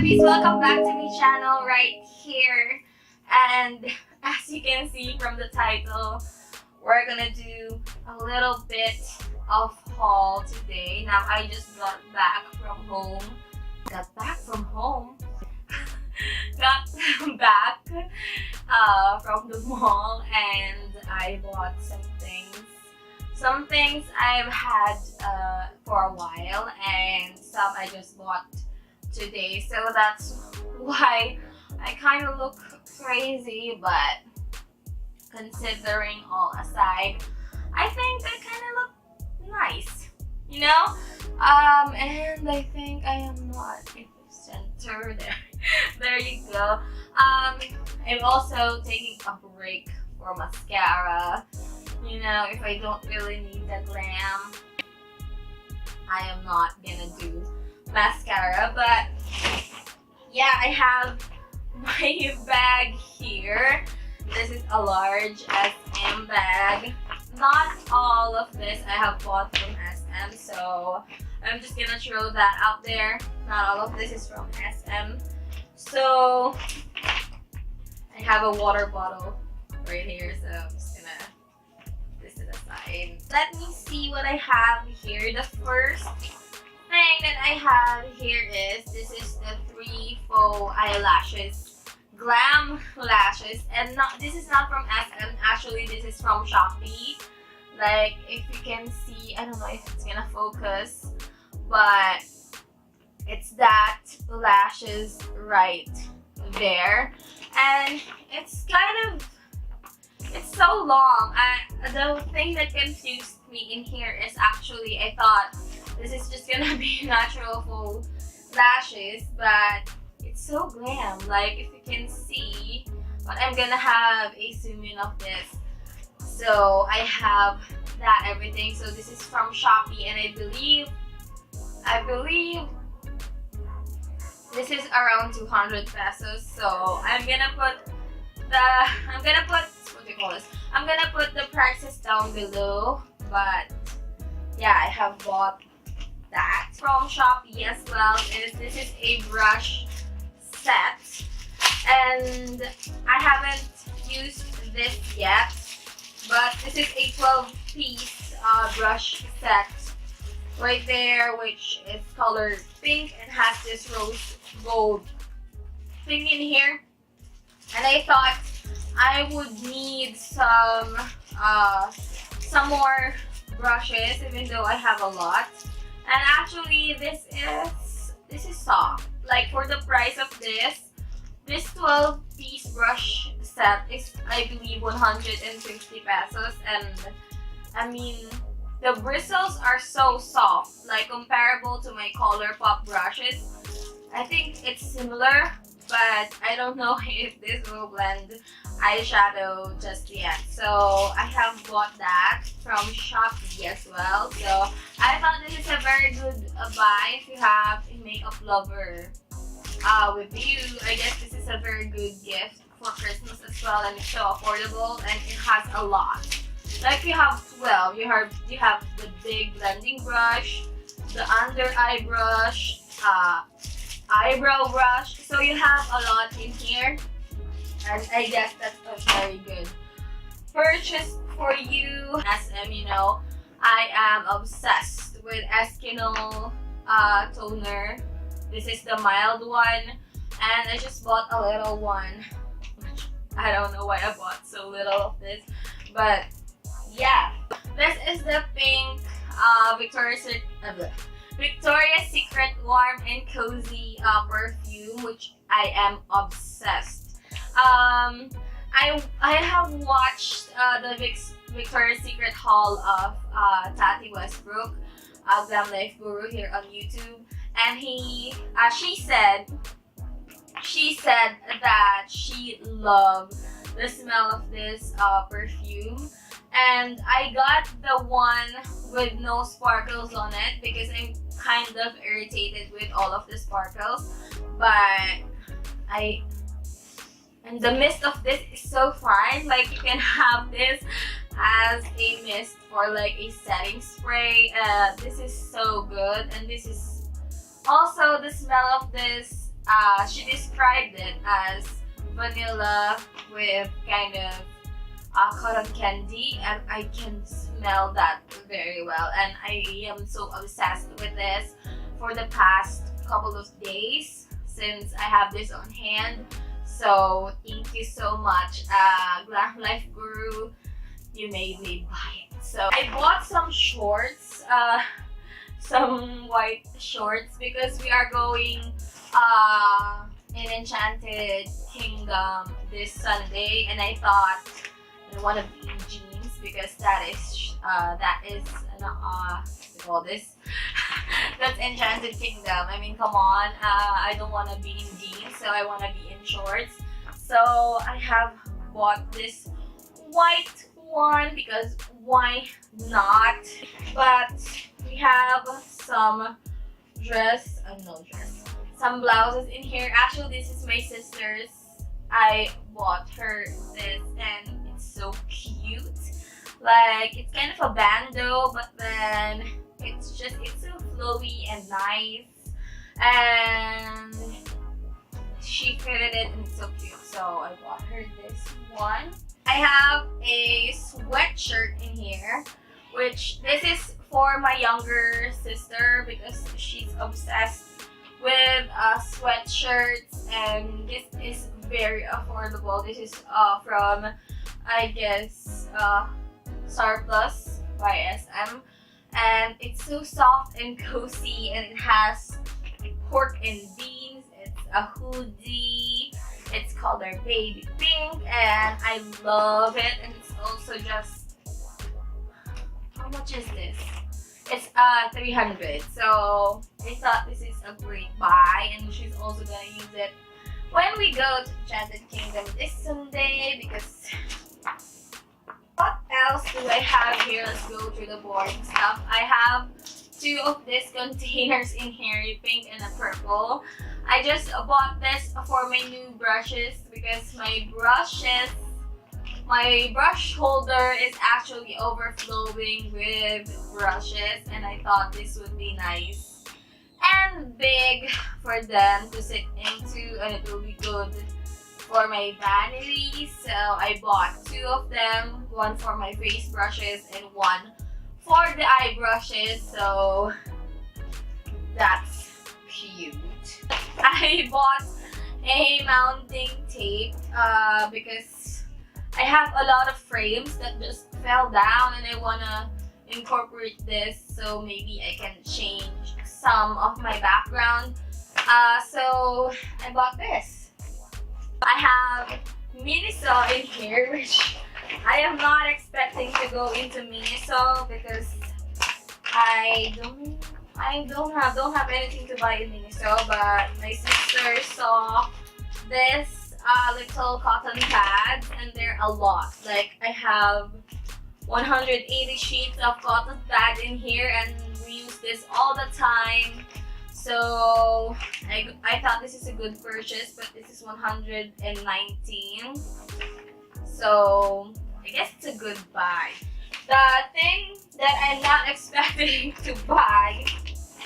Babes, welcome back to my channel right here. And as you can see from the title, we're gonna do a little bit of haul today. Now I just got back from home. Got back from the mall, and I bought some things. Some things I've had for a while, and some I just bought today. So that's why I kind of look crazy, but considering all aside, I think I kind of look nice, you know? And I think I am not in the center there. There you go. I'm also taking a break for mascara. You know, if I don't really need the glam, I am not gonna do mascara. But yeah, I have my bag here. This is a large SM bag. Not all of this I have bought from SM, so I'm just gonna throw that out there. Not all of this is from SM. So I have a water bottle right here, so I'm just gonna put this to the side. Let me see what I have here. The first thing that I have here is, this is the 3 faux eyelashes, glam lashes, and this is not from SM. Actually, this is from Shopee. Like, if you can see, I don't know if it's gonna focus, but it's that lashes right there, and it's so long. The thing that confused me in here is, actually I thought this is just gonna be natural faux lashes, but it's so glam. Like, if you can see, but I'm gonna have a zoom in of this. So I have that everything. So this is from Shopee, and I believe this is around 200 pesos. So I'm gonna put the prices down below. But yeah, I have bought that from Shopee as well. This is a brush set, and I haven't used this yet, but this is a 12-piece brush set right there, which is colored pink and has this rose gold thing in here. And I thought I would need some more brushes, even though I have a lot. And actually, this is soft. Like, for the price of this 12-piece brush set is, I believe, 150 pesos. And I mean, the bristles are so soft, like comparable to my ColourPop brushes. I think it's similar, but I don't know if this will blend eyeshadow just yet. So I have bought that from Shopee as well. So I thought this is a very good buy if you have a makeup lover with you. I guess this is a very good gift for Christmas as well, and it's so affordable, and it has a lot. Like, you have 12. You have the big blending brush, the under eye brush, eyebrow brush. So you have a lot in here, and I guess that's a very good purchase for you. SM, you know, I am obsessed with Eskinol toner. This is the mild one, and I just bought a little one. I don't know why I bought so little of this, but yeah. This is the pink Victoria's Secret Warm and Cozy perfume, which I am obsessed. I have watched the Victoria's Secret haul of Tati Westbrook, Glam Life Guru, here on YouTube, and she said that she loved the smell of this perfume. And I got the one with no sparkles on it because I'm kind of irritated with all of the sparkles. But and the mist of this is so fine. Like, you can have this as a mist for like a setting spray. This is so good, and this is also, the smell of this she described it as vanilla with kind of cotton candy, and I can smell that very well, and I am so obsessed with this for the past couple of days since I have this on hand. So thank you so much, Glam Life Guru, you made me buy it. So I bought some shorts, some white shorts, because we are going in Enchanted Kingdom this Sunday, and I thought I want to be in jeans because that is all this. That's Enchanted Kingdom. I mean, come on. I don't want to be in jeans, so I want to be in shorts. So I have bought this white one because why not? But we have some some blouses in here. Actually, this is my sister's. I bought her this, and it's so cute. Like, it's kind of a bandeau, but then it's so flowy and nice, and she fitted it and it's so cute. So I bought her this one. I have a sweatshirt in here, which this is for my younger sister because she's obsessed with sweatshirts, and this is very affordable. This is from, I guess, Surplus by SM, and it's so soft and cozy, and it has pork and beans. It's a hoodie. It's color baby pink, and I love it. And it's also just, how much is this? It's 300. So I thought this is a great buy, and she's also gonna use it when we go to Enchanted Kingdom this Sunday. Because what else do I have here? Let's go through the boring stuff. I have two of these containers in here, a pink and a purple. I just bought this for my new brushes because my brush holder is actually overflowing with brushes, and I thought this would be nice and big for them to sit into, and it will be good for my vanity. So I bought two of them, one for my face brushes and one for the eye brushes. So that's cute. I bought a mounting tape because I have a lot of frames that just fell down, and I want to incorporate this so maybe I can change some of my background. So I bought this. I have Miniso in here, which I am not expecting to go into Miniso because I don't have anything to buy in Miniso, but my sister saw this little cotton pads, and they're a lot. Like, I have 180 sheets of cotton pad in here, and we use this all the time. So I thought this is a good purchase, but this is 119. So I guess it's a good buy. The thing that I'm not expecting to buy,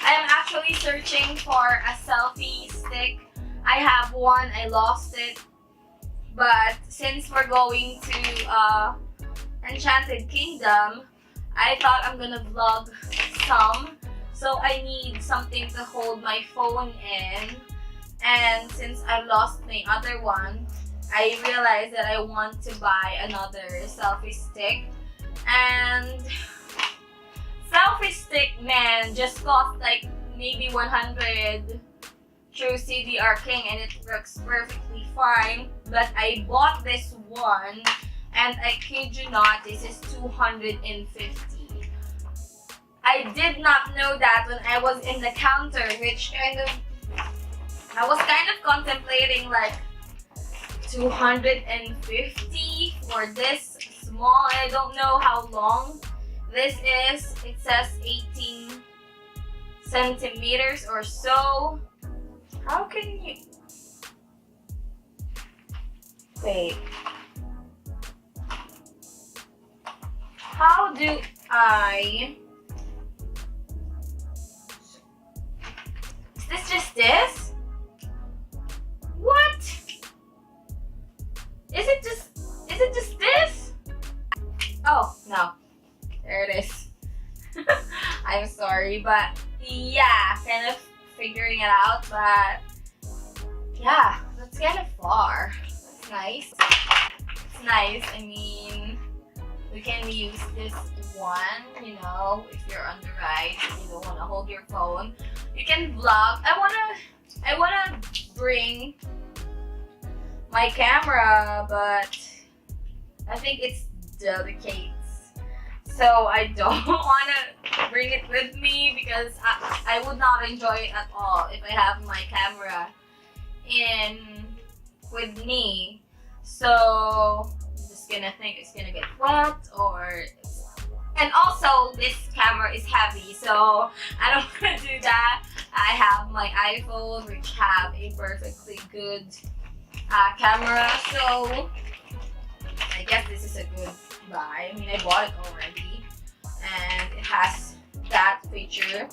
I'm actually searching for a selfie stick. I have one, I lost it. But since we're going to Enchanted Kingdom, I thought I'm gonna vlog some. So I need something to hold my phone in. And since I lost my other one, I realized that I want to buy another selfie stick. And selfie stick, man, just cost like maybe 100 through CDR King, and it works perfectly fine. But I bought this one, and I kid you not, this is 250. I did not know that when I was in the counter, which I was kind of contemplating like 250 for this small. I don't know how long this is. It says 18 centimeters or so. How can you... Wait. How do I... Is this just this? I'm sorry, but yeah, kind of figuring it out, but yeah, that's kind of far. It's nice. It's nice. I mean, we can use this one, you know, if you're on the ride and you don't want to hold your phone. You can vlog. I wanna bring my camera, but I think it's delicate. So I don't want to bring it with me because I would not enjoy it at all if I have my camera with me. So I'm just gonna think it's gonna get wet and also this camera is heavy, so I don't want to do that. I have my iPhone, which have a perfectly good camera, so I guess this is a good buy. I mean, I bought it already and it has that feature.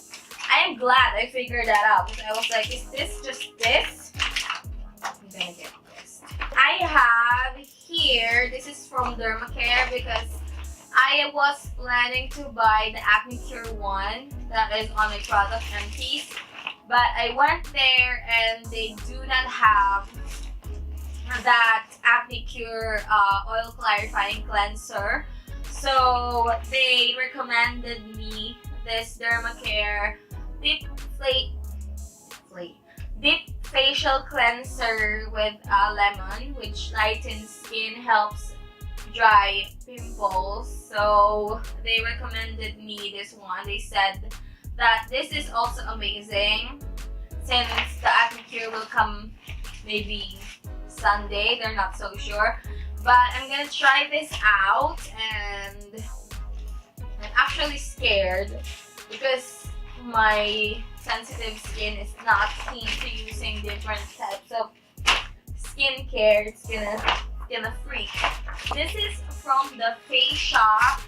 I am glad I figured that out because I was like, is this just this? I'm gonna get this. I have here, this is from Dermacare because I was planning to buy the Acne Cure one that is on my product empties, but I went there and they do not have that Acne Cure oil clarifying cleanser. So they recommended me this Dermacare Deep Facial Cleanser with lemon, which lightens skin, helps dry pimples. So they recommended me this one. They said that this is also amazing since the Acne Cure will come maybe Sunday. They're not so sure, but I'm gonna try this out, and I'm actually scared because my sensitive skin is not keen to using different types of skincare. It's gonna freak. This is from the Face Shop,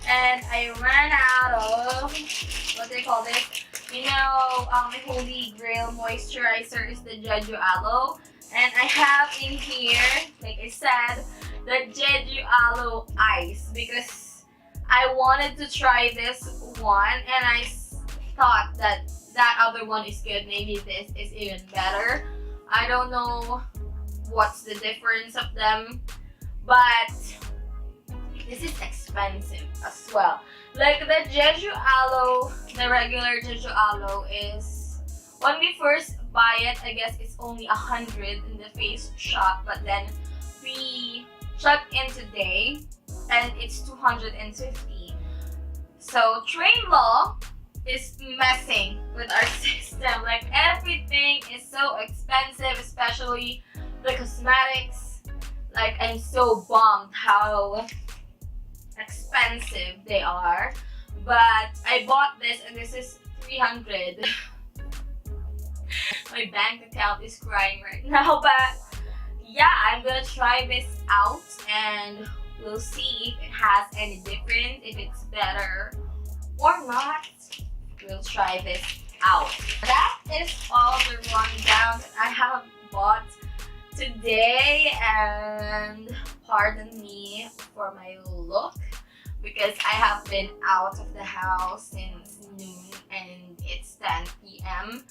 and I ran out of what they call this. You know, my holy grail moisturizer is the Jeju Aloe, and I have in here, like I said, the Jeju Aloe Ice because I wanted to try this one, and I thought that other one is good. Maybe this is even better. I don't know what's the difference of them, but this is expensive as well. Like the Jeju Aloe, the regular Jeju Aloe is, when we first buy it, I guess it's only 100 in the Face Shop, but then we checked in today and it's 250. So Train Law is messing with our system. Like everything is so expensive, especially the cosmetics. Like I'm so bummed how expensive they are, but I bought this and this is 300. My bank account is crying right now, but yeah, I'm gonna try this out and we'll see if it has any difference, if it's better or not. We'll try this out. That is all the rundown that I have bought today, and pardon me for my look because I have been out of the house since noon and it's 10 p.m.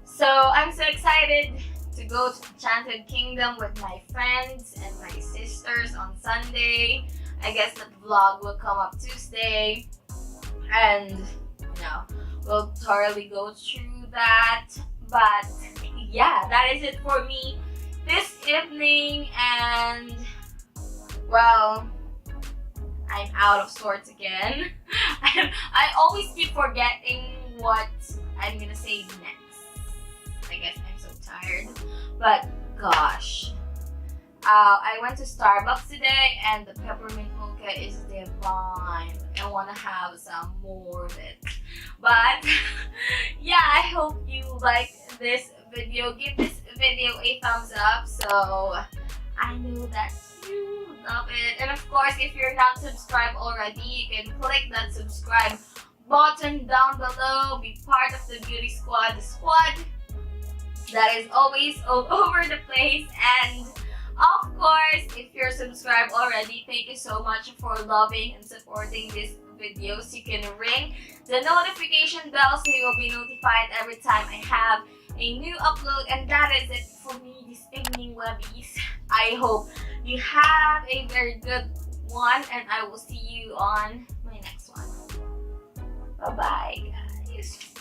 So I'm so excited to go to Enchanted Kingdom with my friends and my sisters on Sunday. I guess the vlog will come up Tuesday, and you know, we'll thoroughly go through that. But yeah, that is it for me this evening, and well, I'm out of sorts again. I always keep forgetting what I'm gonna say next. I guess I'm so tired, but gosh. I went to Starbucks today and the peppermint mocha is divine. I want to have some more of it. But yeah, I hope you like this video. Give this video a thumbs up so I know that you love it. And of course, if you're not subscribed already, you can click that subscribe button down below. Be part of the beauty squad, the squad that is always all over the place. And of course, if you're subscribed already, thank you so much for loving and supporting this videos. You can ring the notification bell so you'll be notified every time I have a new upload. And that is it for me this evening, Webbies. I hope you have a very good one, and I will see you on my next one. Bye-bye, guys.